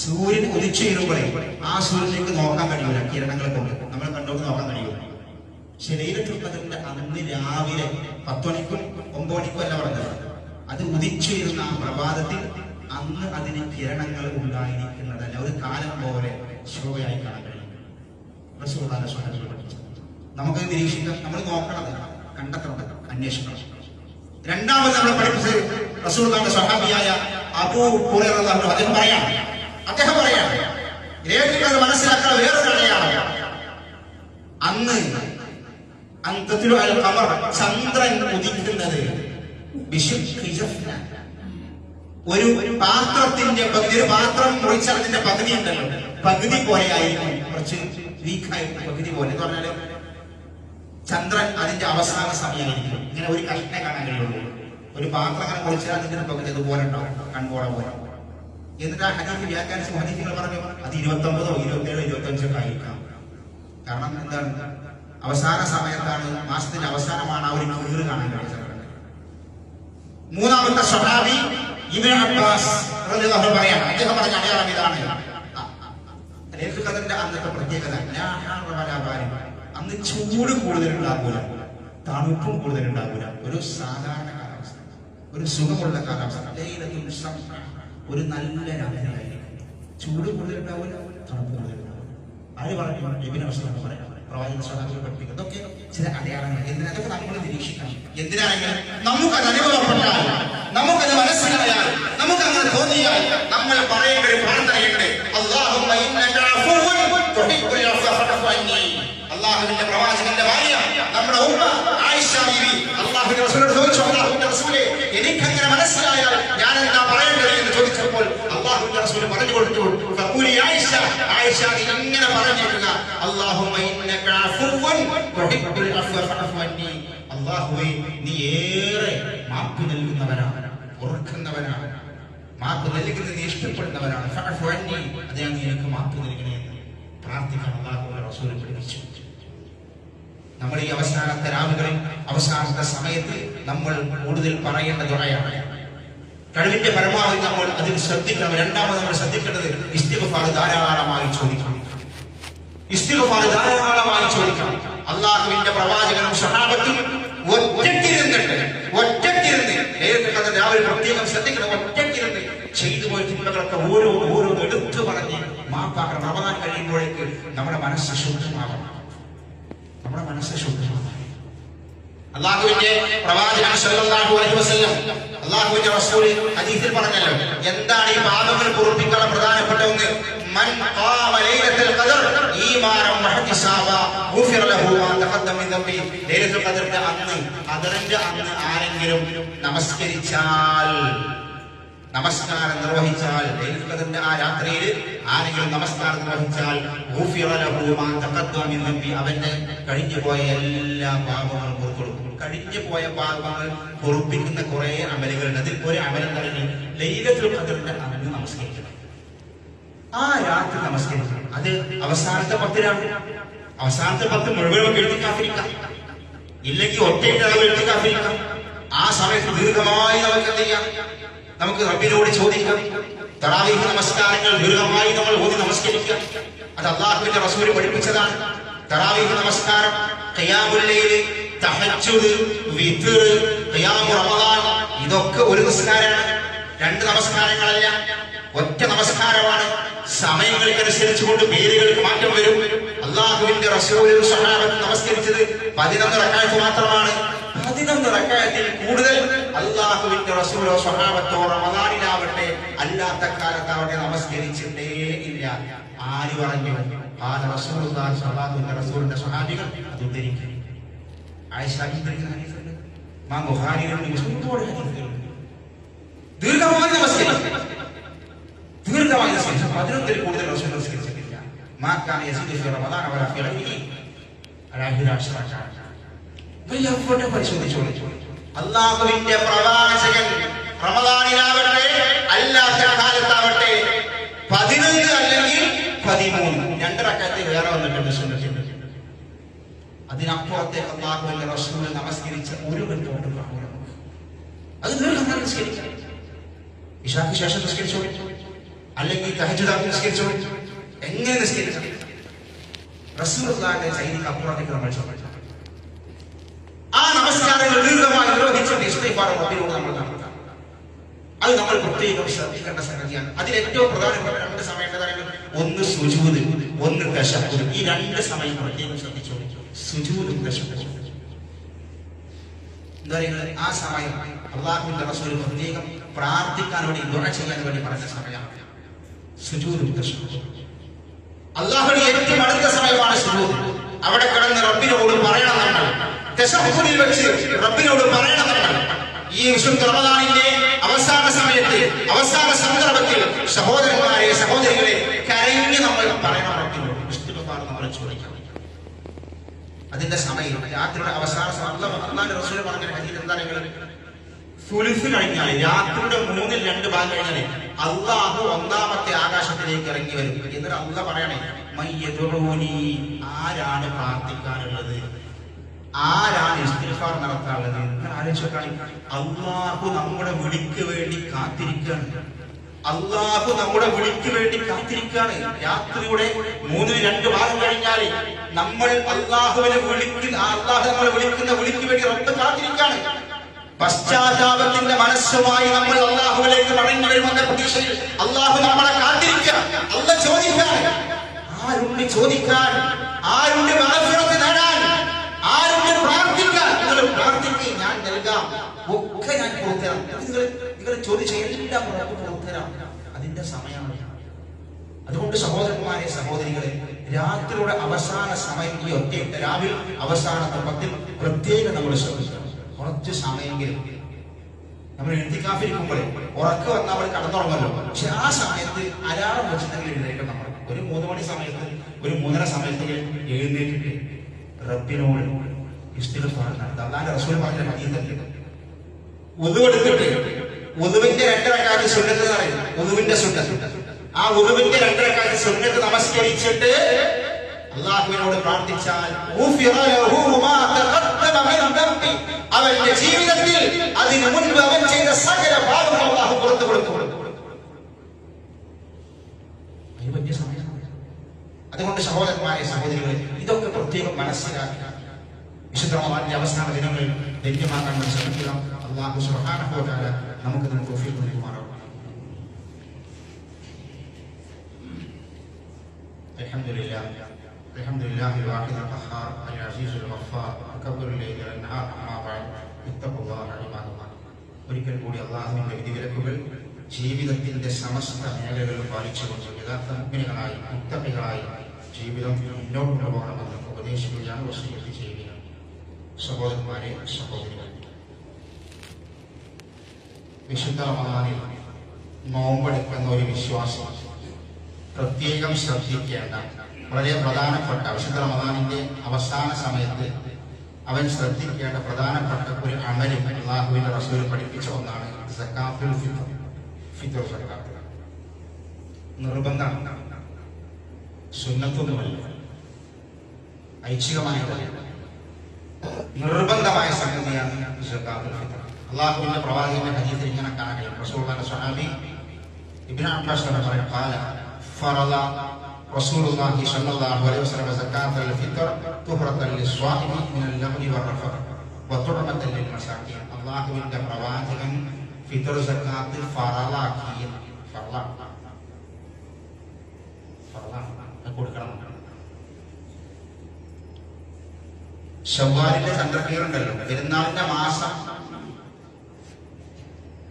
സൂര്യൻ ഉദിച്ചു വീഴുമ്പോഴേ ആ സൂര്യനിലേക്ക് നോക്കാൻ കഴിയൂല, കിരണങ്ങളെ കൊണ്ട് നമ്മൾ കണ്ടോണ്ട് നോക്കാൻ കഴിയൂല. പക്ഷെ ലൈലത്തുൽ ഖദ്റിന്റെ അന്ന് രാവിലെ 10 മണിക്കും 9 മണിക്കും അല്ല പറഞ്ഞത്, അത് ഉദിച്ചു വീഴുന്ന ആ പ്രഭാതത്തിൽ അന്ന് അതിന് കിരണങ്ങൾ ഉണ്ടായിരിക്കുന്നതല്ല, ഒരു കാലം പോലെ ശോഭയായി കാണാൻ കഴിയും. റസൂലുള്ളാഹിയുടെ സ്വഹാബികൾ പഠിപ്പിച്ചു. നമുക്കത് നിരീക്ഷിക്കാം, നമ്മൾ നോക്കണം, കണ്ടെത്തണം, അന്വേഷിക്കണം. രണ്ടാമത് നമ്മൾ പഠിപ്പിച്ചത് റസൂലുള്ളാഹിയുടെ സ്വഹാബിയായ അബൂ ഹുറൈറ റളിയല്ലാഹു അൻഹു അദ്ദേഹം പറയാണ് ലൈലത്തുൽ ഖദ്ർ മനസ്സിലാക്കാൻ വേറൊരു അടയാളം, അന്ന് അന്തത്തിലു അൽ ഖമർ, ചന്ദ്രൻ ഉദിക്കുന്നത് ഒരു പാത്രത്തിന്റെ ഒരു പാത്രം മുറിച്ചാൽ അതിന്റെ പകുതി ഉണ്ടല്ലോ, പകുതി പോലെ ആയിരിക്കും, കുറച്ച് വീക്കായിട്ട് പകുതി പോലെ എന്ന് പറഞ്ഞാല് ചന്ദ്രൻ അതിന്റെ അവസാന സമയമായിരിക്കും. ഇങ്ങനെ ഒരു കഷ്ണെ കാണാൻ കഴിയുള്ളൂ. ഒരു പാത്രം അങ്ങനെ മുറിച്ചാൽ അതിന്റെ പകുതി അതുപോലെ ഉണ്ടാവും, കൺപോള പോലെ. എന്നിട്ട് ആ ഹദീസ് വ്യാഖ്യാനിച്ച ഹദീസുകൾ പറഞ്ഞു അത് 29, 27, 25 ആയിരിക്കാം. കാരണം എന്താണ്, അവസാന സമയത്താണ്, മാസത്തിന്റെ അവസാനമാണ് ആ ഒരു കീറ് കാണാൻ കഴിയുന്നത്. മൂന്നാമത്തെ സ്വഹാബി ഇബ്നു അബ്ബാസ് റളിയല്ലാഹു അൻഹു പറയാണ്, അദ്ദേഹം പറഞ്ഞ അടയാളം ഇതാണ്. ലൈലത്തുൽ ഖദ്റിന്റെ അന്നത്തെ പ്രത്യേകത അന്ന് ചൂട് കൂടുതലുണ്ടാകൂല, തണുപ്പും കൂടുതലുണ്ടാകൂല, ഒരു സാധാരണ കാലാവസ്ഥ, ഒരു സുഖമുള്ള കാലാവസ്ഥ. ഒരു നല്ല രാത്രിയായിരിക്കും, ചൂട് കൂടുതലുണ്ടാവില്ല, തണുപ്പ് കൂടുതലുണ്ടാവില്ല. ആര് പറഞ്ഞു? ഇബ്നു അബ്ബാസ് പറയാം, പ്രവാചക സ്വഹാബികൾ പഠിപ്പിക്കും. ഇതൊക്കെ ചില അടയാളങ്ങൾ. എന്തിനൊക്കെ നമ്മൾ നിരീക്ഷിക്കണം. എന്തിനാണെങ്കിൽ നമുക്കത് അനുഭവപ്പെട്ടാൽ, നമുക്കത് മനസ്സിലായാൽ, നമുക്കങ്ങനെ തോന്നിയാൽ നമ്മൾ പറയേണ്ട ഒരു പ്രാർത്ഥനയുണ്ട്, അല്ലാഹുമ്മ ഇന്നക അഫുവ്വുൻ തുഹിബ്ബുൽ അഫ്വ ഫഅഫു അന്നി. അല്ലാഹുവിന്റെ പ്രവാചകന്റെ ഭാര്യ നമ്മുടെ ഉമ്മ ആയിഷ ബീവി അല്ലാഹുവിന്റെ റസൂലിനോട് ചോദിച്ചു, അല്ലാഹുവിന്റെ റസൂലേ, എനിക്കങ്ങനെ മനസ്സിലായാൽ ഞാൻ എന്താ പറയേണ്ടത് എന്ന് ചോദിച്ചപ്പോൾ അല്ലാഹുവിന്റെ റസൂൽ പറഞ്ഞു കൊടുത്തു, ഫഖൂലി ആയിഷ, ആയിഷ ഇങ്ങനെ പറഞ്ഞിട്ടുള്ള, അല്ലാഹുമ്മ ഇന്നക അഫുവ്വുൻ തുഹിബ്ബുൽ അഫ്വ ഫഅഫു അന്നി. അല്ലാഹുവേ, നീ ഏറെ മാപ്പ് നൽകുന്നവനാണ്, ഓർക്കുന്നവനാണ്, മാപ്പ് നൽകുന്നത് നീ ഇഷ്ടപ്പെടുന്നവനാണ്. ഫഅഫു അന്നി, അതേ നീ എനിക്ക് മാപ്പ് നൽകണേ എന്ന് പ്രാർത്ഥിക്കാൻ അല്ലാഹുവിന്റെ റസൂൽ പഠിപ്പിച്ചു. നമ്മൾ ഈ അവസാനത്തെ രാവുകളിൽ, അവസാനത്തെ സമയത്ത് നമ്മൾ കൂടുതൽ പറയേണ്ട ദുആയാണ്. കഴിവിന്റെ പരമാവധി നമ്മൾ അതിൽ ശ്രദ്ധിക്കണം. രണ്ടാമത് നമ്മൾ ശ്രദ്ധിക്കേണ്ടത് ഇസ്തിഗ്ഫാർ ധാരാളമായി ചോദിക്കണം. ഇസ്തിഗ്ഫാർ ധാരാളമായി ചോദിക്കണം. അല്ലാഹുവിന്റെ പ്രവാചകനും സ്വഹാബത്തും ഒറ്റയ്ക്കിരുന്ന് ലൈലത്തുൽ ഖദ്ർ രാവിലെ പ്രത്യേകം ശ്രദ്ധിക്കണം. ഒറ്റയ്ക്കിരുന്ന് ചെയ്തു പോയ തിന്മകളൊക്കെ ഓരോ എടുത്തു പറഞ്ഞ് മാപ്പാക്കണം. റമദാൻ കഴിയുമ്പോഴേക്ക് നമ്മുടെ മനസ്സ് ശുദ്ധമാവണം. നമ്മുടെ മനസ്സ് ശുദ്ധമാവണം. അല്ലാഹുവിന്റെ പ്രവാചകൻ സല്ലല്ലാഹു അലൈഹി വസല്ലം, അല്ലാഹുവിന്റെ റസൂൽ ഹദീസിൽ പറഞ്ഞല്ലോ, എന്താണ് ഈ പാപങ്ങൾ പൊറുപ്പിക്കാനുള്ള പ്രധാനപ്പെട്ട ഒന്ന്? മൻ ഖാമ ലൈലത്തുൽ ഖദ്ർ ഈമാനൻ വഹ്തിസാബ ഗുഫിറ ലഹു മാ തഖദ്ദമ മിൻ ദംബി. ലൈലത്തുൽ ഖദ്റിന്റെ അന്ന് ആരെങ്കിലും നമസ്കാരം നിർവഹിച്ചാൽ, ലൈലത്തുൽ ഖദ്റിന്റെ ആ രാത്രിയിൽ ആരെങ്കിലും നമസ്കാരം നിർവഹിച്ചാൽ ഗുഫിറ ലഹു മാ തഖദ്ദമ മിൻ ദംബി, അവന്റെ കഴിഞ്ഞുപോയ എല്ലാ പാപങ്ങളും പൊറുക്കപ്പെടും. കഴിഞ്ഞുപോയ പാപങ്ങൾ പൊറുപ്പിക്കുന്ന കുറെ അമലുകളുണ്ട്. അതിൽ ഒരു അമലം തന്നെ ലൈലത്തുൽ ഖദ്റിന്റെ അന്ന് നമസ്കരിക്കണം. ആ രാത്രി നമസ്കരിക്കണം. അത് അവസാനത്തെ 10 അവസാനത്തെ 10 മുഴുവൻ എഴുതിക്കാതിരിക്കാം, ഇല്ലെങ്കിൽ ഒറ്റയ്ക്ക് എഴുതിക്കാതിരിക്കാം. ആ സമയത്ത് ദീർഘമായി നമുക്ക് എന്ത് ചെയ്യാം? നമുക്ക് റബ്ബിനോട് ചോദിക്കാം. തറാവീഹ് നമസ്കാരങ്ങൾ ദീർഘമായി നമ്മൾ ഓതി നമസ്കരിക്കാം. അത് അല്ലാഹുവിന്റെ റസൂൽ പഠിപ്പിച്ചതാണ്. തറാവീഹ് നമസ്കാരം, ഖിയാമുൽ ലൈൽ, തഹജ്ജുദ്, വിത്ർ, ഖിയാമു റമദാൻ, ഇതൊക്കെ ഒരു നിസ്കാരമാണ്. 2 നമസ്കാരങ്ങളല്ല, ഒറ്റ നമസ്കാരമാണ്. സമയങ്ങൾക്കനുസരിച്ചുകൊണ്ട് പേരുകൾക്ക് മാറ്റം വരും. അല്ലാഹുവിന്റെ റസൂലും സ്വഹാബത്തും നമസ്കരിച്ചത് 11 റക്അത്ത് മാത്രമാണ്. 11 റക്അത്തിൽ കൂടുതൽ അല്ലാഹുവിന്റെ റസൂലോ സ്വഹാബത്തോ റമദാനിലാവട്ടെ അല്ലാത്ത കാലത്താവട്ടെ നമസ്കരിച്ചിട്ടേ ഇല്ല. ആര് പറഞ്ഞു? ആ റസൂലുള്ളാഹി സ്വല്ലല്ലാഹു അലൈഹി വസല്ലം സ്വഹാബികൾ അത് ഉദ്ധരിക്കുന്നു. ദീർഘമായി നമസ്കരിക്കും. 11 കൂടുതൽ റസൂൽ നമസ്കരിച്ചിട്ടില്ല. പരിശോധിച്ചോളൂ. അള്ളാഹുവിന്റെ പ്രവാചകൻ റമദാനിലാവട്ടെ അല്ലാത്ത കാലത്താവട്ടെ 11 അല്ലെങ്കിൽ 13 2 റക്അത്ത് വേറെ വന്നിട്ടുണ്ട് സുന്നത്തുണ്ട്. അതിനപ്പുറത്തേക്ക് അള്ളാഹുവിന്റെ റസൂൽ നമസ്കരിച്ച ഒരു റിപ്പോർട്ട് കാണുക. അത് ദീർഘമായി നിസ്കരിക്കാം. ഇശാക്ക് ശേഷം നിസ്കരിച്ചോളൂ, അല്ലെങ്കിൽ തഹജ്ജുദ് നിസ്കരിച്ചോളൂ, എങ്ങനെ നിസ്കരിക്കാം. റസൂലുള്ളാഹിന്റെ ശൈലിക്ക് അപ്പുറത്തേക്ക് നമ്മൾ ചോദിച്ചു. ആ നമസ്കാരങ്ങൾ ദീർഘമായി നിർവഹിച്ചിട്ട് ഇസ്തിഗ്ഫാർ റബ്ബിനോട് നമ്മൾ നടത്താം. അത് നമ്മൾ പ്രത്യേകം ശ്രദ്ധിക്കേണ്ട സംഗതിയാണ്. അതിൽ ഏറ്റവും പ്രധാനപ്പെട്ട 2 സമയം ഏതാണ്? ഒന്ന് സുജൂദ്, ഒന്ന് തശഹ്ഹുദ്. ഈ 2 സമയം പ്രത്യേകം ശ്രദ്ധിച്ചോളൂ. സുജൂദും തശഹ്ഹുദും എന്താ പറയുക? ആ സമയം അല്ലാഹുവിന്റെ റസൂൽ പ്രത്യേകം പ്രാർത്ഥിക്കാൻ വേണ്ടി, ദുആ ചെയ്യാൻ വേണ്ടി പറഞ്ഞ സമയമാണ് സുജൂദും തശഹ്ഹുദും. അല്ലാഹുവിന്റെ ഏറ്റവും അടുത്ത സമയമാണ് സുജൂദ്. അവിടെ കിടന്ന് റബ്ബിനോട് പറയണം നമ്മൾ. തശഹ്ഹുദിൽ വെച്ച് റബ്ബിനോട് പറയണം നമ്മൾ. ഈ വിശുദ്ധ റമദാനിന്റെ അവസാന സമയത്ത്, അവസാന സന്ദർഭത്തിൽ സഹോദരന്മാരെ, സഹോദരികളെ, കരഞ്ഞ് നമ്മൾ പറയണം റബ്ബിനോട്. ഇസ്തിഗ്ഫാർ നമ്മൾ ചോദിക്കണം. അതിന്റെ സമയം രാത്രിയുടെ അവസാന അല്ലാഹുവിന്റെ റസൂൽ പറഞ്ഞ ഹദീസ് എന്താണ്? സുലുസ് കഴിഞ്ഞാൽ, രാത്രിയുടെ 2/3 കഴിഞ്ഞാൽ അല്ലാഹു 1ാമത്തെ ആകാശത്തിലേക്ക് ഇറങ്ങി വരും. എന്നിട്ട് അല്ലാഹു പറയണേ, മയ്യദുഊനി, ആരാണ് പ്രാർത്ഥിക്കാനുള്ളത്, ആരാണ് ഇസ്തിഗ്ഫാർ നടത്താനുള്ളത്? നിങ്ങൾ ആലോചിച്ചാൽ അല്ലാഹു നമ്മുടെ വിളിക്ക് വേണ്ടി കാത്തിരിക്കുകയാണ്. അല്ലാഹു നമ്മുടെ വിളിക്ക് വേണ്ടി കാത്തിരിക്കുകയാണ്. രാത്രിയുടെ 2/3 കഴിഞ്ഞാൽ നമ്മൾ അല്ലാഹുവിനെ വിളിക്കുന്ന, അല്ലാഹു നമ്മളെ വിളിക്കുന്ന വിളിക്ക് വേണ്ടി റബ്ബ് കാത്തിരിക്കുകയാണ്. പശ്ചാത്താപത്തിന്റെ മനസ്സുമായി നമ്മൾ അല്ലാഹുവിലേക്ക് മടങ്ങി വരുമെന്ന പ്രതീക്ഷയിൽ അല്ലാഹു നമ്മളെ കാത്തിരിക്കുക. അല്ലാഹു ചോദിക്കാൻ, ആരുണ്ട് ചോദിക്കാൻ, ആരുണ്ട് മഗ്ഫിറത്ത് നേടാൻ, ആരുണ്ട് പ്രാർത്ഥിക്കാൻ? നിങ്ങൾ പ്രാർത്ഥിക്കുക, ഞാൻ നൽകാം, ഒക്കെ ഞാൻ കൊടുത്തരാം. നിങ്ങൾ ചോദിച്ച എല്ലാം കൊടുത്തരാം. അതിന്റെ സമയമാണ്. അതുകൊണ്ട് സഹോദരന്മാരെ, സഹോദരികളെ, രാത്രിയുടെ അവസാന സമയം, ഈ ഒറ്റ രാവിലെ അവസാനത്തെ 10 പ്രത്യേകം നമ്മൾ ശ്രദ്ധിക്കണം. കുറച്ച് സമയമെങ്കിലും നമ്മൾ എഴുതിക്കാഫിരിക്കുമ്പോഴേ ഉറക്കം വന്നാൽ നമ്മൾ കടന്നുറങ്ങല്ലോ. പക്ഷെ ആ സമയത്ത് അലാറം വെച്ചിട്ടുണ്ടെങ്കിൽ എഴുന്നേൽക്കണം. നമ്മൾ ഒരു 3 മണി സമയത്ത്, ഒരു 3:30 സമയത്ത് എഴുന്നേറ്റിട്ട് റബ്ബിനോട് ഇസ്തിഗ്ഫാർ നടത്താം. അല്ലാഹുവിന്റെ റസൂൽ പറഞ്ഞ ഹദീസ്, വുദു എടുത്തിട്ട് വുദുവിന്റെ 2 റക്അത്ത് സുന്നത്ത് എന്ന് പറയും. വുദുവിന്റെ സുന്നത്ത്, ആ വുദുവിന്റെ 2 റക്അത്ത് സുന്നത്ത് നമസ്കരിച്ചിട്ട് അല്ലാഹുവിനോട് പ്രാർത്ഥിച്ചാൽ അവന്റെ ജീവിതത്തിൽ അതിനു മുൻപ് അവൻ ചെയ്ത സകല പാപങ്ങളും അല്ലാഹു പുറത്തു കൊടുക്കും. അതുകൊണ്ട് സഹോദരന്മാരെ, സഹോദരികളെ, ഇതൊക്കെ പ്രത്യേകം മനസ്സിലാക്കുക. വിശുദ്ധ റമദാനിന്റെ അവസാന ദിനങ്ങളിൽ ധന്യമാക്കാൻ നമ്മൾ ശ്രമിക്കുക. അല്ലാഹു സുബ്ഹാനഹു വ തആല നമുക്ക് തൗഫീഖ് നൽകുമാറാവട്ടെ. അൽഹംദുലില്ലാഹി വാഹിദുൽ ഖഹാർ അൽ അസീസുൽ ഗഫാർ അക്ബറുൽ ലൈലി വൻ നഹാർ അമ്മാ ബഅദ് ഇത്തഖുല്ലാഹ ഇബാദല്ലാഹ്. ഒരിക്കൽ കൂടി അല്ലാഹുവിന്റെ വിധിവിലക്കുകൾ ജീവിതത്തിന്റെ സമസ്ത മേഖലകളിൽ പാലിച്ചുകൊണ്ട് യഥാർത്ഥ മുഅ്മിനുകളായി, മുത്തഖികളായി ജീവിതം മുന്നോട്ട് കൊണ്ടുപോകണമെന്ന് ഉപദേശിക്കുകയാണ്, വസിയ്യത്ത് ചെയ്യുകയാണ്. സഹോദരന്മാരെ, സഹോദരികളെ, വിശുദ്ധ റമദാനിൽ നോമ്പെടുക്കുന്ന ഒരു വിശ്വാസം പ്രത്യേകം ശ്രദ്ധിക്കേണ്ട വളരെ പ്രധാനപ്പെട്ട, വിശുദ്ധ റമദാനിന്റെ അവസാന സമയത്ത് അവൻ ശ്രദ്ധിക്കേണ്ട പ്രധാനപ്പെട്ട ഒരു അമലും അല്ലാഹുവിന്റെ റസൂൽ പഠിപ്പിച്ച ഒന്നാണ് സക്കാത്തുൽ ഫിത്ർ. ഫിത്ർ സക്കാത്ത് നിർബന്ധമാണ്, സുന്നത്തൊന്നുമല്ല, ഐച്ഛികമായതല്ല, നിർബന്ധമായ സംഗതിയാണ് സക്കാത്തുൽ ഫിത്ർ. അല്ലാഹുവിന്റെ പ്രവാചകന്റെ ഹദീസിൽ ഇങ്ങനെ കാണാൻ കഴിയും. റസൂലുള്ളാഹിന്റെ സ്വഹാബി ഇബ്നു അബ്ബാസ് പറയുന്നു, ഖാല ഫറള റസൂലുള്ളാഹി സ്വല്ലല്ലാഹു അലൈഹി വസല്ലം സക്കാത്തുൽ ഫിത്ർ തുഹറത്തൻ ലിസ്വാഇമി മിനൽ ലഗ്നി വറഫഖ വതുഅമത്തൻ ലിൽ മസാകിൻ. അല്ലാഹുവിന്റെ പ്രവാചകൻ ഫിത്ർ സക്കാത്ത് ഫറളാക്കി. കൊടുക്കണം. ശവ്വാലിന്റെ ചന്ദ്രക്കീറുണ്ടല്ലോ, പെരുന്നാളിന്റെ മാസം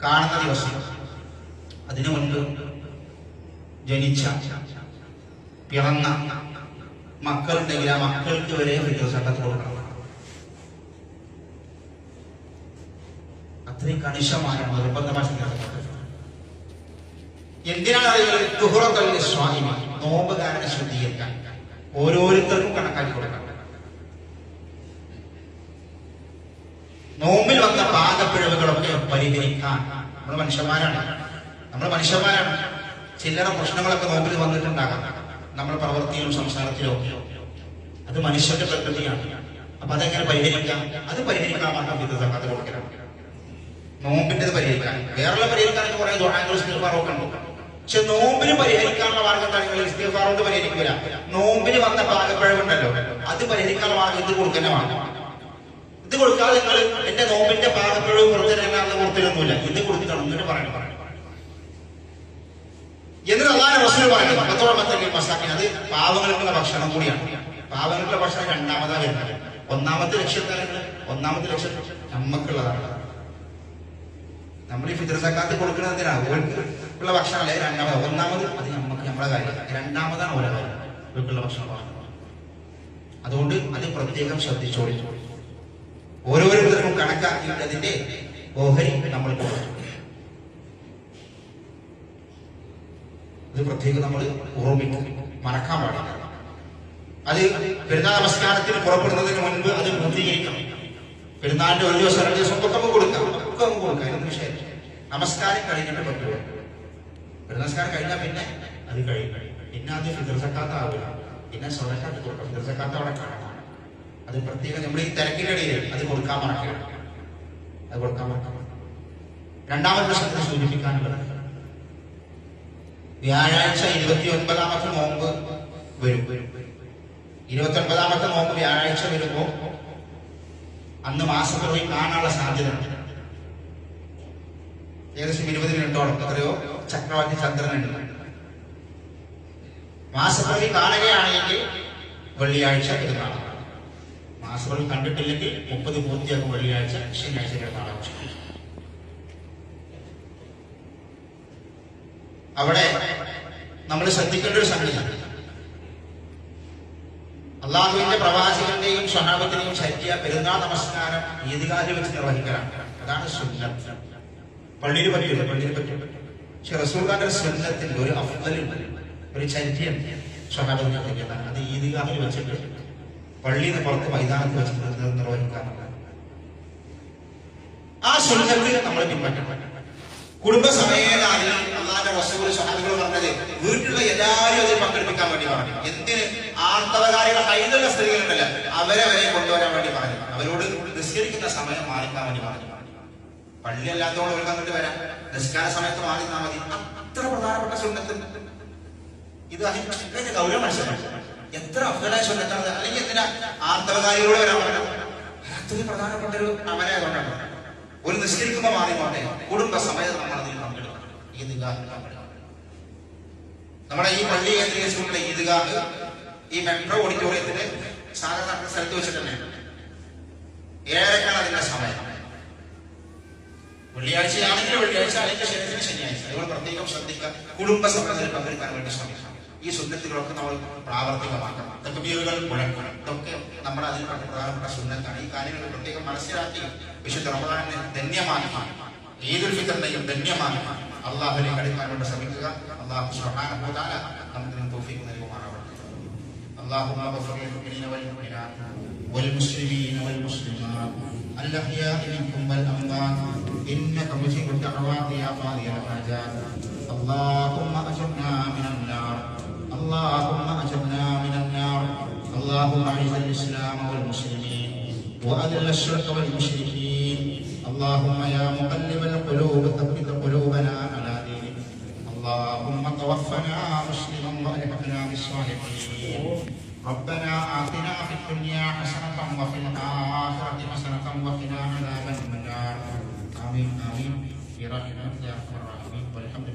കാണുന്ന ദിവസം, അതിനു മുൻപ് ജനിച്ച പിറന്ന മക്കളുണ്ടെങ്കിൽ ആ മക്കൾക്ക് വരെ ഫിത്ർ സക്കാത്ത് കൊടുക്കണം. അത്രയും കണിശമായ നിർബന്ധമായ സംഘടന. എന്തിനാണ് അറിയുന്നത്? തുഹറത്തുൽ സ്വാഇമി, നോമ്പുകാരനെ ശുദ്ധീകരിക്കാൻ ഓരോരുത്തർക്കും കണക്കാക്കി കൊടുക്കണം. നോമ്പിൽ വന്ന പാകപ്പിഴവുകളൊക്കെ പരിഹരിക്കാൻ നമ്മൾ മനുഷ്യന്മാരാണ്. ചില്ലറ പ്രശ്നങ്ങളൊക്കെ നോമ്പിൽ വന്നിട്ടുണ്ടാകാം, നമ്മുടെ പ്രവൃത്തിയിലും സംസാരത്തിലും ഒക്കെ. അത് മനുഷ്യന്റെ പ്രകൃതിയാണ്. അപ്പൊ അതെങ്ങനെ പരിഹരിക്കാം? അത് പരിഹരിക്കാൻ മാത്രം സക്കാത്ത് കൊടുക്കണം. നോമ്പിൻ്റെത് പരിഹരിക്കാൻ, വേറെ പരിഹരിക്കാനൊക്കെ കുറെ ദുആകളും ഇസ്തിഗ്ഫാറൊക്കെ ഉണ്ട്. പക്ഷെ നോമ്പിന് പരിഹരിക്കാനുള്ള മാർഗം എന്താണെങ്കിലും ഇസ്തിഗ്ഫാർ കൊണ്ട് പരിഹരിക്കില്ല. നോമ്പിന് വന്ന പാകപ്പിഴവുണ്ടല്ലോ, അത് പരിഹരിക്കാനുള്ള മാർഗം ഇത് കൊടുക്കുന്നതാണ്. ഇത് കൊടുക്കാതെ നിങ്ങൾ എന്റെ നോമ്പിന്റെ പാകപ്പിഴവ് പുറത്തിറങ്ങാന്ന് കൊടുത്തിരുന്നില്ല, ഇത് കൊടുത്തിട്ടാണ് എന്നിട്ട് പറയണം. എന്നിട്ട് അല്ലാഹുവിന്റെ റസൂൽ പറയുന്നത് മസാക്കിൻ, അത് പാവങ്ങൾക്കുള്ള ഭക്ഷണം കൂടിയാണ്. പാവങ്ങൾക്കുള്ള ഭക്ഷണം രണ്ടാമതാ വരുന്നത്. ഒന്നാമത്തെ ലക്ഷ്യം നമ്മക്കുള്ളതാണ്. നമ്മൾ ഈ ഫിത്ർ സക്കാത്ത് കൊടുക്കുന്നത് എന്തിനാണ്? ഉള്ള ഭക്ഷണമല്ലേ രണ്ടാമത്. ഒന്നാമത് അത് നമ്മളെ കാര്യം, രണ്ടാമതാണ് ഓരോ കാര്യം ഇവർക്കുള്ള ഭക്ഷണമാണ്. അതുകൊണ്ട് അത് പ്രത്യേകം ശ്രദ്ധിച്ചോളി. ഓരോരുത്തർക്കും കണക്കാക്കിയിട്ട് അതിന്റെ ഓഹരി നമ്മൾ കൊടുക്കും. അത് പ്രത്യേകം നമ്മൾ ഓർമ്മിക്കും, മറക്കാൻ പാടില്ല. അത് പെരുന്നാൾ നമസ്കാരത്തിന് പുറപ്പെടുന്നതിന് മുൻപ് അത് പൂർത്തീകരിക്കണം. പെരുന്നാളിന്റെ ഒരു ദിവസം 2 ദിവസം ഒക്കെ കൊടുക്കാം. അതിനൊന്നും വിഷയം. നമസ്കാരം കഴിഞ്ഞിട്ട് പറ്റുക. പെരുന്നാസ്കാരം കഴിഞ്ഞാൽ പിന്നെ അത് കഴിയും. പിന്നെ അത് ഫിത്ർ സക്കാത്ത് ആവില്ല. പിന്നെ സ്വതക്കാത്ത് കൊടുക്കാം. ഫിത്ർ സക്കാത്ത് അവിടെ കാണാം. അത് പ്രത്യേകം നമ്മൾ ഈ തിരക്കിനിടയിൽ അത് കൊടുക്കാൻ മറക്കണം. രണ്ടാമത്തെ പ്രശ്നത്തെ സൂചിപ്പിക്കാനുള്ളത്, വ്യാഴാഴ്ച 29ാമത്തെ നോമ്പ് വരും. 29ാമത്തെ നോമ്പ് വ്യാഴാഴ്ച വരുമ്പോ അന്ന് മാസപ്പിറവി കാണാനുള്ള സാധ്യത ഉണ്ട്. ഏകദേശം 20 മിനിറ്റോളം, എത്രയോ ചക്രവർത്തി ചന്ദ്രനുണ്ട്. മാസപ്പിറവി കാണുകയാണെങ്കിൽ വെള്ളിയാഴ്ച പെരുന്നാൾ. മാസപ്പിറവി കണ്ടിട്ടില്ലെങ്കിൽ 30 പൂർത്തിയാക്കും വെള്ളിയാഴ്ച, ശനിയാഴ്ച പെരുന്നാൾ. അവിടെ നമ്മൾ ശ്രദ്ധിക്കേണ്ട ഒരു സംഗതി, അള്ളാഹുവിന്റെ പ്രവാചകന്റെയും സ്വഹാബത്തിന്റെയും ചര്യ പെരുന്നാൾ നമസ്കാരം ഈദ്ഗാഹിൽ വെച്ച് നിർവഹിക്കലാണ്. അതാണ് സുന്നത്ത്. പള്ളിയിൽ പറ്റില്ല. പക്ഷെ റസൂലുള്ളാഹിന്റെ സുന്നത്തിൽ ഒരു അഫ്ളലുണ്ട്, ഒരു ചര്യം സ്വഹാബത്തിനെ പറ്റിയതാണ്. അത് ഈദ്ഗാഹിൽ വെച്ചിട്ട് പള്ളിയിൽ നിന്ന് പുറത്ത് മൈതാനത്ത് വെച്ചിട്ട് നിർവഹിക്കാറുണ്ട്. ആ സുന്നത്ത് നമ്മൾ പിൻപറ്റണം. കുടുംബസമേതാണ് അള്ളാഹുവിന്റെ റസൂൽ സ്വഹാബികൾ പറഞ്ഞത്. വീട്ടിലുള്ള എല്ലാവരും അതിൽ പങ്കെടുപ്പിക്കാൻ വേണ്ടി പറഞ്ഞു. എന്തിന്? ആർത്തവകാരികൾ ഹൈദുള്ള സ്ത്രീകളുണ്ടല്ലോ, അവരെ കൊണ്ടുവരാൻ വേണ്ടി പറഞ്ഞു. അവരോട് നിസ്കരിക്കുന്ന സമയം മാറിക്കാൻ വേണ്ടി പറഞ്ഞു. പള്ളി അല്ലാത്തവരോട് അവർ കണ്ടിട്ട് വരാം, നിസ്കാര സമയത്ത് മാറി നിന്നാൽ മതി. അത്ര പ്രധാനപ്പെട്ട സുന്നത്ത് ഇത്. അതിന്റെ ഗൗരവം മനസ്സിലാക്കി. എത്ര അഫ്ദലായ സുന്നത്താണ്. അല്ലെങ്കിൽ എന്തിനാ ആർത്തവകാരികളോട് വരാൻ പറഞ്ഞു? അത്രയും പ്രധാനപ്പെട്ട ഒരു അമലെ കൊണ്ടാണ്. ഒരു നിസ്കരിക്കുമ്പോൾ മാറിക്കോട്ടെ, കുടുംബ സമയത്ത് നമ്മൾ അതിൽ പങ്കെടുക്കണം. ഈദ്ഗാഹ് നമ്മുടെ ഈ പള്ളി കേന്ദ്രീകരിച്ചുകൊണ്ടുള്ള ഈദ്ഗാഹ് ഈ മെട്രോ ഓഡിറ്റോറിയത്തിന് സാധാരണ സ്ഥലത്ത് വെച്ചിട്ട് തന്നെ 7:30 അതിന്റെ സമയം. വെള്ളിയാഴ്ചയാണെങ്കിൽ വെള്ളിയാഴ്ച, അല്ലെങ്കിൽ ശനിയാഴ്ച. അതുകൊണ്ട് പ്രത്യേകം ശ്രദ്ധിക്കുക. കുടുംബ സമയത്തിൽ പങ്കെടുക്കാൻ വേണ്ടി ശ്രമിക്കണം. ഈ സുന്നത്തുകളൊക്കെ നമ്മൾ പ്രാവർത്തികമാക്കണം. തക്ബീറുകൾ മുഴക്കണം. ഇതൊക്കെ നമ്മുടെ അതിൽ പ്രധാനപ്പെട്ട സുന്നത്താണ്. ഈ കാര്യങ്ങൾ പ്രത്യേകം മനസ്സിലാക്കി വിശുദ്ധ റമദാനെ ധന്യമാക്കി, ഈദുൽ ഫിത്റിനെയും ധന്യമാക്കി അള്ളാഹുവിലേക്ക് അടുക്കാൻ വേണ്ടി ശ്രമിക്കുക. അള്ളാഹു സുബ്ഹാനഹു വ തആല നമുക്ക് തൗഫീഖ് നൽകുമാറാവട്ടെ. അല്ലാഹുമ്മ ഗ്ഫിർ ലിൽ മുഅ്മിനീന വൽ മുഅ്മിനാത്ത് വൽ മുസ്ലിമീന വൽ മുസ്ലിമാത്ത് അൽ അഹ്യാഇ മിൻകും വൽ അംവാത്ത് ഇന്നക മുജീബു ദഅവാതി യാ ഖാദിയൽ ഹാജാത്ത്. اللهم أجرنا من النار، اللهم أجرنا من النار. اللهم أعز الإسلام والمسلمين وأذل الشرك والمشركين. اللهم يا مقلب القلوب ثبت قلوبنا على دينك. اللهم توفنا مسلما وألحقنا بالصالحين. ربنا آتنا في الدنيا حسنة وفي الآخرة حسنة وقنا عذاب النار. آمين آمين برحمتك يا أرحم الراحمين. والحمد